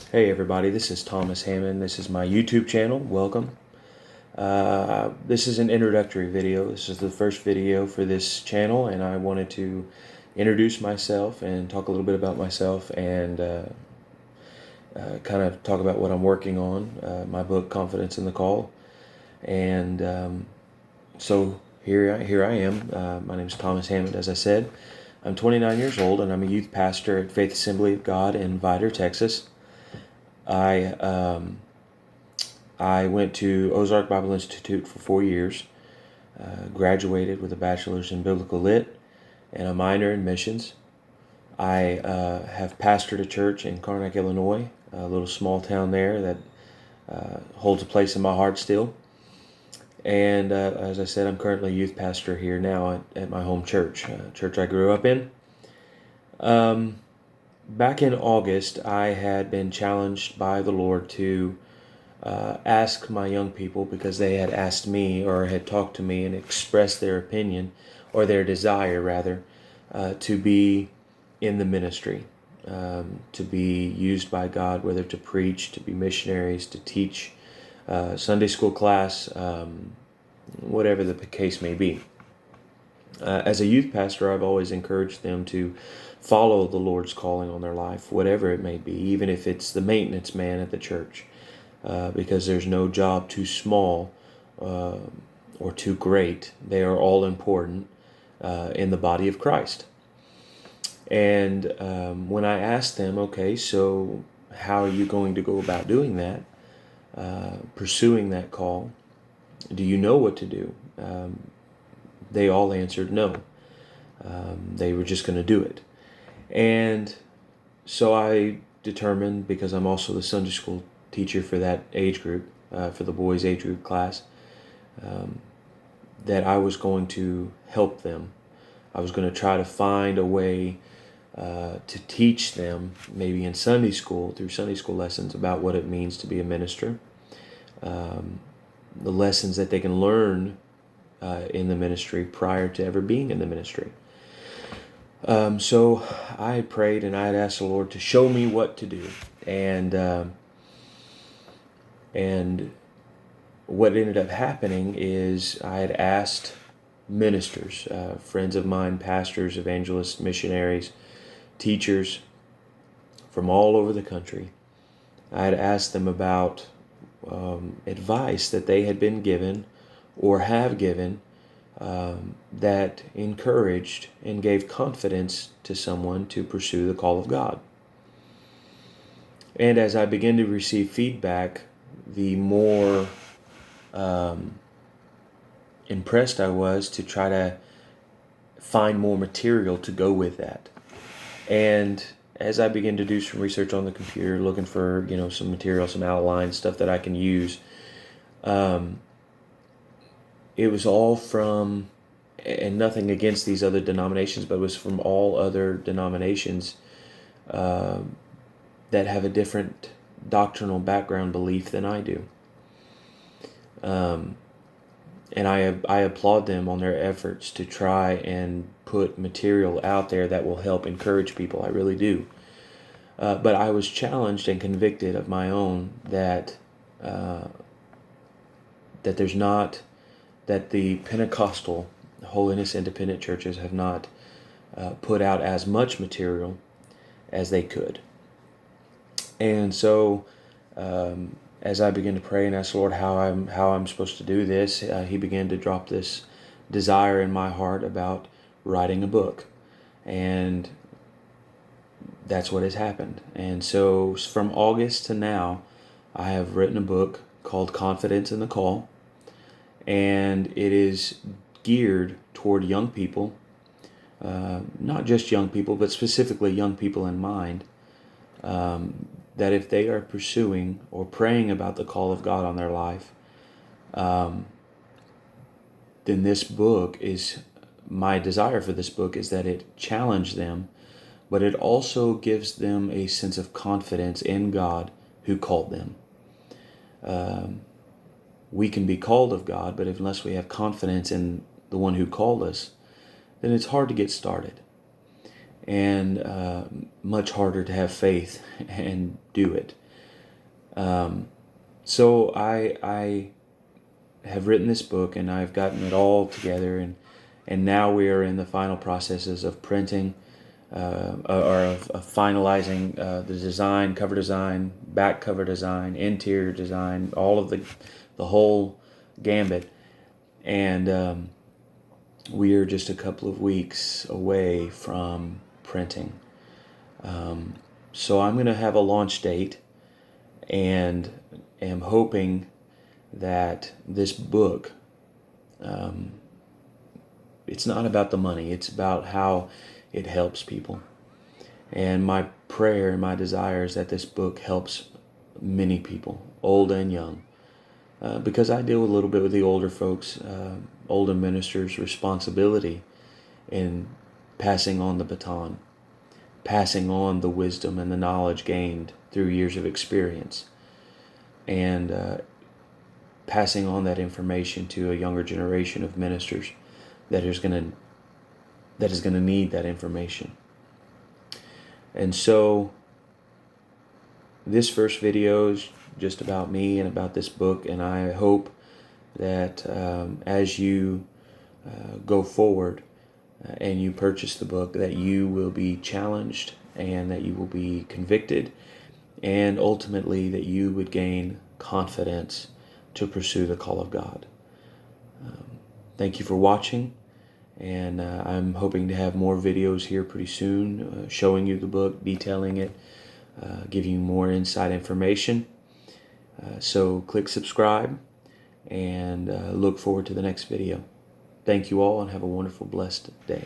Hey everybody, this is Thomas Hammond. This is my YouTube channel. Welcome. This is an introductory video. This is the first video for this channel, and I wanted to introduce myself and talk a little bit about myself and kind of talk about what I'm working on, my book, Confidence in the Call. And so here I am. My name is Thomas Hammond, as I said. I'm 29 years old, and I'm a youth pastor at Faith Assembly of God in Vidor, Texas. I went to Ozark Bible Institute for 4 years, graduated with a bachelor's in biblical lit and a minor in missions. I have pastored a church in Karnak, Illinois, a little small town there that holds a place in my heart still. And as I said, I'm currently a youth pastor here now at my home church, church I grew up in. Back in August, I had been challenged by the Lord to ask my young people, because they had asked me or had talked to me and expressed their opinion, or their desire rather, to be in the ministry, to be used by God, whether to preach, to be missionaries, to teach Sunday school class, whatever the case may be. As a youth pastor, I've always encouraged them to follow the Lord's calling on their life, whatever it may be, even if it's the maintenance man at the church, because there's no job too small or too great. They are all important in the body of Christ. And when I asked them, okay, so how are you going to go about doing that, pursuing that call? Do you know what to do? They all answered no. They were just going to do it. And so I determined, because I'm also the Sunday school teacher for that age group, for the boys' age group class, that I was going to help them. I was going to try to find a way to teach them, maybe in Sunday school, through Sunday school lessons, about what it means to be a minister, the lessons that they can learn in the ministry prior to ever being in the ministry. So I had prayed and I had asked the Lord to show me what to do, and what ended up happening is I had asked ministers, friends of mine, pastors, evangelists, missionaries, teachers from all over the country. I had asked them about advice that they had been given or have given that encouraged and gave confidence to someone to pursue the call of God. And as I began to receive feedback, the more impressed I was to try to find more material to go with that. And as I began to do some research on the computer, looking for some material, some outlines, stuff that I can use, it was all from, and nothing against these other denominations, but it was from all other denominations that have a different doctrinal background belief than I do. And I applaud them on their efforts to try and put material out there that will help encourage people. I really do. But I was challenged and convicted of my own that there's not, that the Pentecostal Holiness Independent churches have not put out as much material as they could. And so as I began to pray and ask the Lord how I'm supposed to do this, He began to drop this desire in my heart about writing a book. And that's what has happened. And so from August to now, I have written a book called Confidence in the Call. And it is geared toward young people, not just young people, but specifically young people in mind, that if they are pursuing or praying about the call of God on their life, then this book is, my desire for this book is that it challenge them, but it also gives them a sense of confidence in God who called them. We can be called of God, but unless we have confidence in the one who called us, then it's hard to get started, and much harder to have faith and do it. So I have written this book, and I've gotten it all together, and now we are in the final processes of printing, or of finalizing the design, cover design, back cover design, interior design, all of the whole gambit, and we are just a couple of weeks away from printing. So I'm going to have a launch date, and am hoping that this book, it's not about the money, it's about how it helps people. And my prayer and my desire is that this book helps many people, old and young, because I deal a little bit with the older folks, older ministers' responsibility in passing on the baton, passing on the wisdom and the knowledge gained through years of experience, and passing on that information to a younger generation of ministers that is going to need that information. And so this first video is just about me and about this book, and I hope that as you go forward and you purchase the book, that you will be challenged and that you will be convicted, and ultimately that you would gain confidence to pursue the call of God. Thank you for watching, and I'm hoping to have more videos here pretty soon, showing you the book, detailing it, giving you more inside information. So click subscribe, and look forward to the next video. Thank you all, and have a wonderful, blessed day.